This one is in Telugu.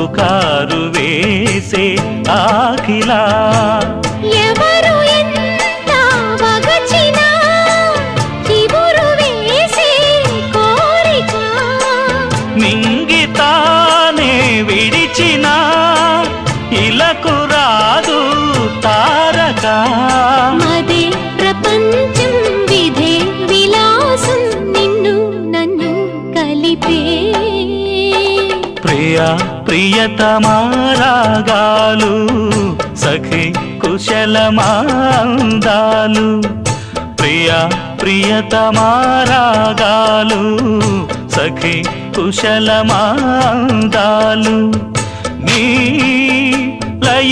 పుకారు వేసే ఆఖిలా ఎవరు ఎంత వగచినా చివురు వేసే కోరిక మింగితానే విడిచిన ఇలకు రాదు తారక మదే ప్రపంచం విధే విలాసం నిన్ను నన్ను కలిపే ప్రియా ప్రియతమారాగాలు సఖి కుశలమాందాలు ప్రియా ప్రియతమారాగాలు సఖి కుశలమాందాలు నీ లయ